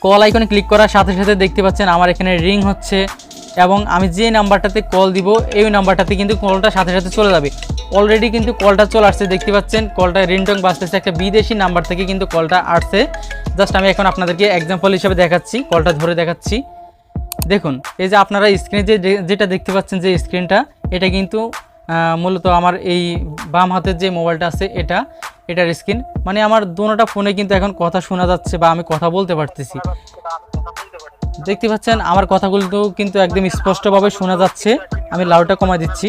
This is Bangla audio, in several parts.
কল আইকনে ক্লিক করার সাথে সাথে দেখতে পাচ্ছেন আমার এখানে রিং হচ্ছে এবং আমি যে নাম্বারটাতে কল দিব এই নাম্বারটাতে কিন্তু কলটা সাথে সাথে চলে যাবে। অলরেডি কিন্তু কলটা চলে আসছে, দেখতে পাচ্ছেন কলটা রিংটং বাজতেছে, একটা বিদেশি নাম্বার থেকে কিন্তু কলটা আসছে। জাস্ট আমি এখন আপনাদেরকে এক্সাম্পল হিসেবে দেখাচ্ছি, কলটা ধরে দেখাচ্ছি। দেখুন এই যে আপনারা স্ক্রিনে যেটা দেখতে পাচ্ছেন যে স্ক্রিনটা, এটা কিন্তু মূলত আমার এই বাম হাতের যে মোবাইলটা আছে এটার স্ক্রিন। মানে আমার দুটোটা ফোনে কিন্তু এখন কথা শোনা যাচ্ছে বা আমি কথা বলতে পারতেছি। দেখতে পাচ্ছেন আমার কথাগুলো কিন্তু একদম স্পষ্টভাবে শোনা যাচ্ছে। আমি লাউডটা কমাই দিচ্ছি।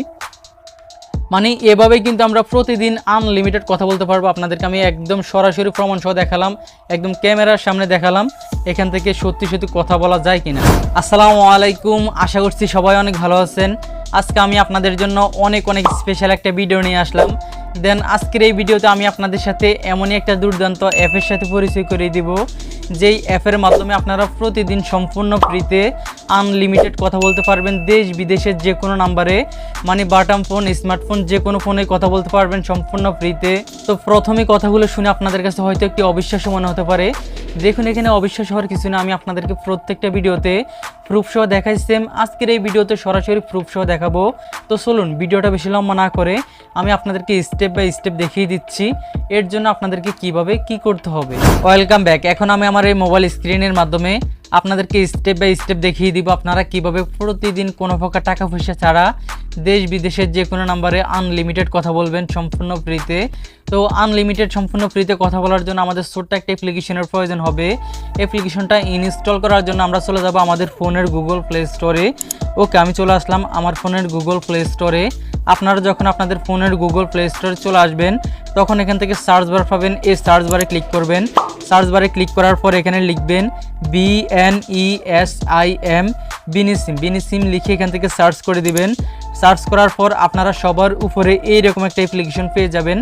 মানে এভাবেই কিন্তু আমরা প্রতিদিন আনলিমিটেড কথা বলতে পারবো। আপনাদেরকে আমি একদম সরাসরি প্রমাণ সহ দেখালাম, একদম ক্যামেরার সামনে দেখালাম এখান থেকে সত্যি সত্যি কথা বলা যায় কিনা। আসসালামু আলাইকুম, আশা করছি সবাই অনেক ভালো আছেন। আজকে আমি আপনাদের জন্য অনেক স্পেশাল একটা ভিডিও নিয়ে আসলাম। দেন আজকের এই ভিডিওতে আমি আপনাদের সাথে এমনই একটা দুর্দান্ত অ্যাপের সাথে পরিচয় করিয়ে দিব, যেই অ্যাপের মাধ্যমে আপনারা প্রতিদিন সম্পূর্ণ ফ্রিতে আনলিমিটেড কথা বলতে পারবেন দেশ বিদেশের যে কোনো নাম্বারে। মানে বাটন ফোন, স্মার্টফোন, যে কোনো ফোনে কথা বলতে পারবেন সম্পূর্ণ ফ্রিতে। তো প্রথমে কথাগুলো শুনে আপনাদের কাছে হয়তো একটি অবিশ্বাস্য মনে হতে পারে। দেখুন এখানে অবিশ্বাস হওয়ার কিছু না, আমি আপনাদেরকে প্রত্যেকটা ভিডিওতে প্রুফ সহ দেখাই। সেম আজকের এই ভিডিওতে সরাসরি প্রুফ সহ দেখাবো। তো চলুন ভিডিওটা বেশি লম্বা না করে আমি আপনাদেরকে স্টেপ বাই স্টেপ দেখিয়ে দিচ্ছি এর জন্য আপনাদেরকে কিভাবে কি করতে হবে। Welcome back. এখন আমি আমার এই মোবাইল স্ক্রিনের মাধ্যমে আপনাদেরকে স্টেপ বাই স্টেপ দেখিয়ে দিব আপনারা কিভাবে প্রতিদিন কোনো প্রকার টাকা পয়সা ছাড়া দেশ বিদেশের যে কোনো নাম্বারে আনলিমিটেড কথা বলবেন সম্পূর্ণ ফ্রিতে। তো আনলিমিটেড সম্পূর্ণ ফ্রিতে কথা বলার জন্য আমাদের ছোট্ট একটা অ্যাপ্লিকেশনের প্রয়োজন হবে। অ্যাপ্লিকেশনটা ইনস্টল করার জন্য আমরা চলে যাব আমাদের ফোনের গুগল প্লে স্টোরে। ওকে, আমি চলে আসলাম আমার ফোনের গুগল প্লে স্টোরে। আপনারা যখন আপনাদের ফোনের গুগল প্লে স্টোরে চলে আসবেন তখন এখান থেকে সার্চ বার পাবেন। এই সার্চ বারে ক্লিক করবেন। সার্চ বারে ক্লিক করার পর এখানে লিখবেন BNESIM, বিনিসিম লিখে এখান থেকে সার্চ করে দিবেন। সার্চ করার পর আপনারা সবার উপরে এইরকম একটা অ্যাপ্লিকেশন পেয়ে যাবেন।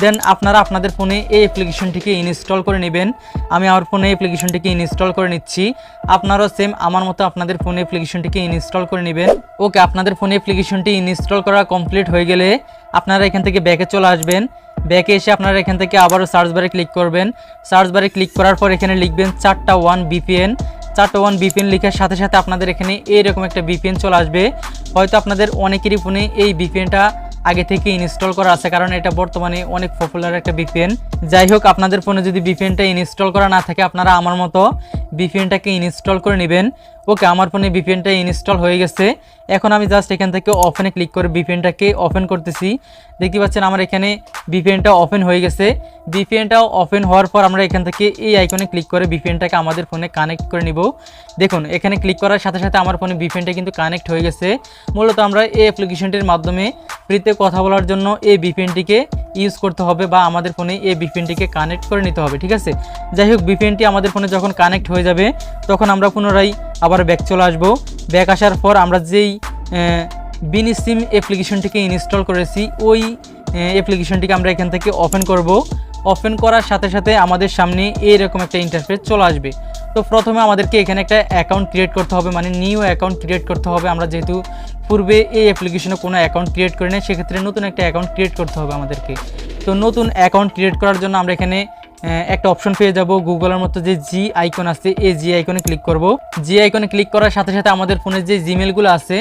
দেন আপনারা আপনাদের ফোনে এই অ্যাপ্লিকেশনটিকে ইনস্টল করে নেবেন। আমি আমার ফোনে অ্যাপ্লিকেশনটিকে ইনস্টল করে নিচ্ছি। আপনারাও সেম আমার মতো আপনাদের ফোনে অ্যাপ্লিকেশনটিকে ইনস্টল করে নেবেন। ওকে, আপনাদের ফোনে অ্যাপ্লিকেশনটি ইনস্টল করা কমপ্লিট হয়ে গেলে আপনারা এখান থেকে ব্যাকে চলে আসবেন। ব্যাকে এসে আপনারা এখান থেকে আবারও সার্চ বারে ক্লিক করবেন। সার্চ বারে ক্লিক করার পর এখানে লিখবেন 4টা1 VPN। 4টা1 VPN লেখার সাথে সাথে আপনাদের এখানে এইরকম একটা VPN চলে আসবে। হয়তো আপনাদের অনেকেরই ফোনে এই VPNটা আগে থেকে ইনস্টল করা আছে, কারণ এটা বর্তমানে অনেক পপুলার একটা VPN। যাই হোক, আপনাদের ফোনে যদি VPNটা ইনস্টল করা না থাকে আপনারা আমার মতো VPNটাকে ইনস্টল করে নেবেন। ওকে, আমার ফোনে VPNটা ইনস্টল হয়ে গেছে। এখন আমি জাস্ট এখান থেকে ওপেনে ক্লিক করে VPNটাকে ওপেন করতেছি। দেখতে পাচ্ছেন আমার এখানে VPNটা ওপেন হয়ে গেছে। VPNটাও ওপেন হওয়ার পর আমরা এখান থেকে এই আইকনে ক্লিক করে VPNটাকে আমাদের ফোনে কানেক্ট করে নিব। দেখুন এখানে ক্লিক করার সাথে সাথে আমার ফোনে VPNটা কিন্তু কানেক্ট হয়ে গেছে। মূলত আমরা এই অ্যাপ্লিকেশনটির মাধ্যমে ফ্রিতে কথা বলার জন্য এই VPNটিকে ইউজ করতে হবে বা আমাদের ফোনে এই VPNটিকে কানেক্ট করে নিতে হবে, ঠিক আছে। যাই হোক, VPNটি আমাদের ফোনে যখন কানেক্ট হয়ে যাবে তখন আমরা পুনরায় আবার ব্যাক চলে আসব। ব্যাক আসার পর আমরা যেই বিনিসিম অ্যাপ্লিকেশনটিকে ইনস্টল করেছি ওই অ্যাপ্লিকেশনটিকে আমরা এখান থেকে ওপেন করব। ওপেন করার সাথে সাথে আমাদের সামনে এইরকম একটা ইন্টারফেস চলে আসবে। তো প্রথমে আমাদেরকে এখানে একটা অ্যাকাউন্ট ক্রিয়েট করতে হবে, মানে নিউ অ্যাকাউন্ট ক্রিয়েট করতে হবে। আমরা যেহেতু পূর্বে এই অ্যাপ্লিকেশনে কোনো অ্যাকাউন্ট ক্রিয়েট করি না, সেক্ষেত্রে নতুন একটা অ্যাকাউন্ট ক্রিয়েট করতে হবে আমাদেরকে। তো নতুন অ্যাকাউন্ট ক্রিয়েট করার জন্য আমরা এখানে একটা অপশন পেয়ে যাব গুগলের মতো যে জি আইকন আছে, এই জি আইকনে ক্লিক করব। জি আইকনে ক্লিক করার সাথে সাথে আমাদের ফোনে যে জিমেলগুলো আছে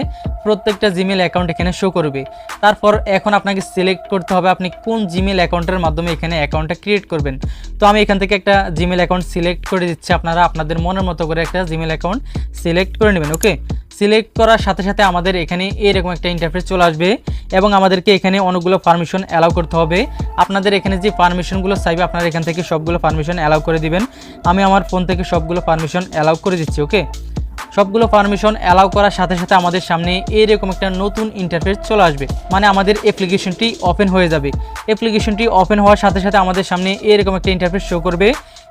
প্রত্যেকটা জিমেল অ্যাকাউন্ট এখানে শো করবে। তারপর এখন আপনাকে সিলেক্ট করতে হবে আপনি কোন জিমেল অ্যাকাউন্টের মাধ্যমে এখানে অ্যাকাউন্টটা ক্রিয়েট করবেন। তো আমি এখান থেকে একটা জিমেল অ্যাকাউন্ট সিলেক্ট করে দিচ্ছি। আপনারা আপনাদের মনের মতো করে একটা জিমেল অ্যাকাউন্ট সিলেক্ট করে নেবেন। ওকে, সিলেক্ট করার সাথে সাথে আমাদের এখানে এরকম একটা ইন্টারফেস চলে আসবে এবং আমাদেরকে এখানে অনেকগুলো পারমিশন অ্যালাউ করতে হবে। আপনাদের এখানে যে পারমিশনগুলো চাইবে আপনারা এখান থেকে সবগুলো পারমিশন অ্যালাউ করে দিবেন। আমি আমার ফোন থেকে সবগুলো পারমিশন অ্যালাউ করে দিচ্ছি। ওকে, সবগুলো পারমিশন অ্যালাউ করার সাথে সাথে আমাদের সামনে এরকম একটা নতুন ইন্টারফেস চলে আসবে, মানে আমাদের অ্যাপ্লিকেশনটি ওপেন হয়ে যাবে। অ্যাপ্লিকেশনটি ওপেন হওয়ার সাথে সাথে আমাদের সামনে এরকম একটা ইন্টারফেস শো করবে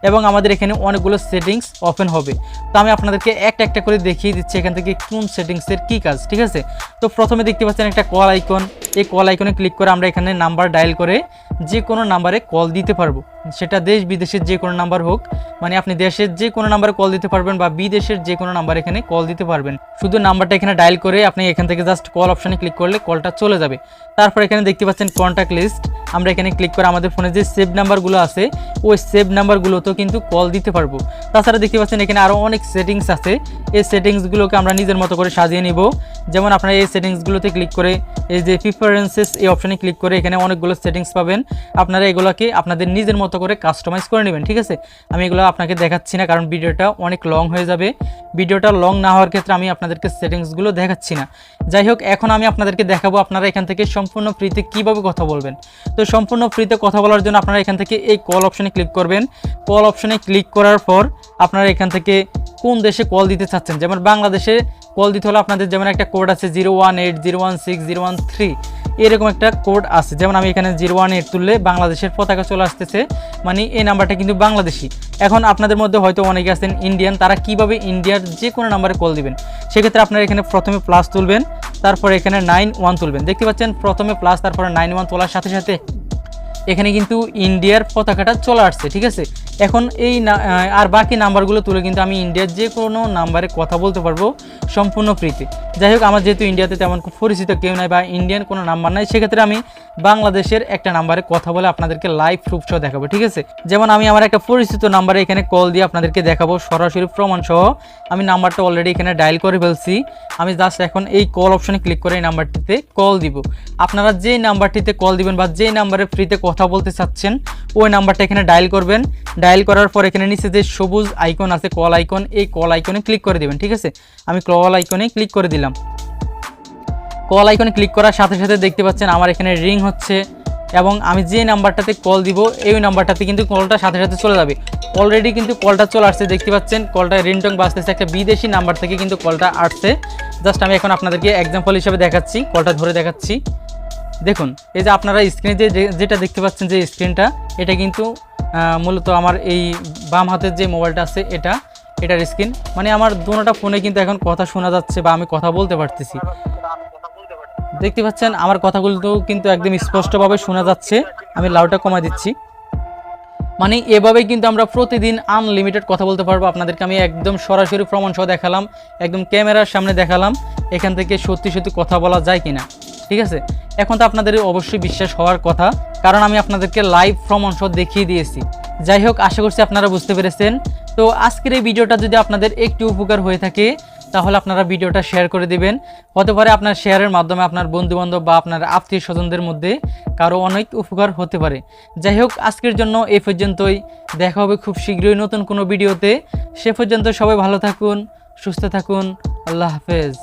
এবং আমাদের এখানে অনেকগুলো সেটিংস ওপেন হবে। তো আমি আপনাদেরকে একটা একটা করে দেখিয়ে দিচ্ছি এখান থেকে কোন সেটিংসের কী কাজ, ঠিক আছে। তো প্রথমে দেখতে পাচ্ছেন একটা কল আইকন। এই কল আইকনে ক্লিক করে আমরা এখানে নাম্বার ডায়াল করে যে কোনো নাম্বারে কল দিতে পারবো, সেটা দেশ বিদেশের যে কোনো নাম্বার হোক, মানে আপনি দেশের যে কোনো নাম্বারে কল দিতে পারবেন বা বিদেশের যে কোনো নাম্বার এখানে কল দিতে পারবেন। শুধু নাম্বারটা এখানে ডায়াল করে আপনি এখান থেকে জাস্ট কল অপশানে ক্লিক করলে কলটা চলে যাবে। তারপর এখানে দেখতে পাচ্ছেন কন্ট্যাক্ট লিস্ট, আমরা এখানে ক্লিক করে আমাদের ফোনে যে সেভ নাম্বারগুলো আছে ওই সেভ নাম্বারগুলোতেও কিন্তু কল দিতে পারবো। তাছাড়া দেখতে পাচ্ছেন এখানে আরও অনেক সেটিংস আছে, এই সেটিংসগুলোকে আমরা নিজের মতো করে সাজিয়ে নিব। যেমন আপনারা এই সেটিংসগুলোতে ক্লিক করে এই যে প্রিফারেন্সেস এই অপশানে ক্লিক করে এখানে অনেকগুলো সেটিংস পাবেন, আপনারা এগুলোকে আপনাদের নিজের মতো করে কাস্টমাইজ করে নেবেন। ঠিক আছে, আমি এগুলো আপনাকে দেখাচ্ছি না কারণ ভিডিওটা অনেক লং হয়ে যাবে। ভিডিওটা লং না হওয়ার ক্ষেত্রে আমি আপনাদেরকে সেটিংসগুলো দেখাচ্ছি না। যাই হোক, এখন আমি আপনাদেরকে দেখাবো আপনারা এখান থেকে সম্পূর্ণ ফ্রিতে কীভাবে কথা বলবেন। তো সম্পূর্ণ ফ্রিতে কথা বলার জন্য আপনারা এখান থেকে এই কল অপশানে ক্লিক করবেন। কল অপশানে ক্লিক করার পর আপনারা এখান থেকে কোন দেশে কল দিতে চাচ্ছেন, যেমন বাংলাদেশে কল দিতে হলে আপনাদের যেমন একটা কোড আছে 018016013, এরকম একটা কোড আছে। যেমন আমি এখানে 018 তুললে বাংলাদেশের পতাকা চলে আসতেছে, মানে এই নাম্বারটা কিন্তু বাংলাদেশি। এখন আপনাদের মধ্যে হয়তো অনেকে আছেন ইন্ডিয়ান, তারা কিভাবে ইন্ডিয়ার যে কোনো নাম্বারে কল দিবেন, সেক্ষেত্রে আপনারা এখানে প্রথমে প্লাস তুলবেন, তারপরে এখানে 91 তুলবেন। দেখতে পাচ্ছেন প্রথমে প্লাস তারপরে 91 তোলার সাথে সাথে এখানে কিন্তু ইন্ডিয়ার পতাকাটা চলে আসছে। ঠিক আছে, এখন এই আর বাকি নাম্বারগুলো তুলে কিন্তু আমি ইন্ডিয়ার যে কোনো নাম্বারে কথা বলতে পারবো সম্পূর্ণ ফ্রিতে। যাই হোক, আমার যেহেতু ইন্ডিয়াতে তেমন পরিচিত কেউ নাই বা ইন্ডিয়ান কোনো নাম্বার নাই, সেক্ষেত্রে আমি বাংলাদেশের একটা নাম্বারে কথা বলে আপনাদেরকে লাইভ প্রুফ সহ দেখাবো। ঠিক আছে, যেমন আমি আমার একটা পরিচিত নাম্বারে এখানে কল দিয়ে আপনাদেরকে দেখাবো সরাসরি প্রমাণ সহ। আমি নাম্বারটা অলরেডি এখানে ডায়াল করে ফেলছি, আমি জাস্ট এখন এই কল অপশনে ক্লিক করে এই নাম্বারটিতে কল দিব। আপনারা যে নাম্বারটিতে কল দিবেন বা যে নাম্বারে ফ্রিতে কথা বলতে চাচ্ছেন ওই নাম্বারটা এখানে ডায়াল করবেন। ডায়াল করার পর এখানে নিচে যে সবুজ আইকন আছে কল আইকন, এই কল আইকনে ক্লিক করে দেবেন। ঠিক আছে, আমি কল আইকনে ক্লিক করে দিলাম। কল আইকনে ক্লিক করার সাথে সাথে দেখতে পাচ্ছেন আমার এখানে রিং হচ্ছে এবং আমি যে নাম্বারটাতে কল দিব এই নাম্বারটাতে কিন্তু কলটা সাথে সাথে চলে যাবে। অলরেডি কিন্তু কলটা চলে আসছে, দেখতে পাচ্ছেন কলটা রিংটং বাজতেছে, একটা বিদেশি নাম্বার থেকে কিন্তু কলটা আসছে। জাস্ট আমি এখন আপনাদেরকে এক্সাম্পল হিসেবে দেখাচ্ছি, কলটা ধরে দেখাচ্ছি। দেখুন, এই যে আপনারা স্ক্রিনে যেটা দেখতে পাচ্ছেন যে স্ক্রিনটা, এটা কিন্তু মূলত আমার এই বাম হাতের যে মোবাইলটা আছে এটার স্ক্রিন, মানে আমার দুটোটা ফোনে কিন্তু এখন কথা শোনা যাচ্ছে বা আমি কথা বলতে পারতেছি। দেখতে পাচ্ছেন আমার কথাগুলো কিন্তু একদম স্পষ্টভাবে শোনা যাচ্ছে। আমি লাউডটা কমাই দিচ্ছি। মানে এভাবেই কিন্তু আমরা প্রতিদিন আনলিমিটেড কথা বলতে পারবো। আপনাদেরকে আমি একদম সরাসরি প্রমাণ সহ দেখালাম, একদম ক্যামেরার সামনে দেখালাম এখান থেকে সত্যি সত্যি কথা বলা যায় কিনা। ঠিক আছে, এখন তো আপনাদের অবশ্যই বিশ্বাস হওয়ার কথা, কারণ আমি আপনাদেরকে লাইভ প্রমাণ সহ দেখিয়ে দিয়েছি। যাই হোক, আশা করছি আপনারা বুঝতে পেরেছেন। তো আজকের এই ভিডিওটা যদি আপনাদের একটু উপকার হয়ে থাকে তাহলে আপনারা ভিডিওটা শেয়ার করে দিবেন। হতে পারে আপনার শেয়ারের মাধ্যমে আপনার বন্ধুবান্ধব বা আপনার আত্মীয় স্বজনদের মধ্যে কারো অনেক উপকার হতে পারে। যাই হোক, আজকের জন্য এই পর্যন্তই, দেখা হবে খুব শীঘ্রই নতুন কোনো ভিডিওতে। সে পর্যন্ত সবাই ভালো থাকুন, সুস্থ থাকুন, আল্লাহ হাফেজ।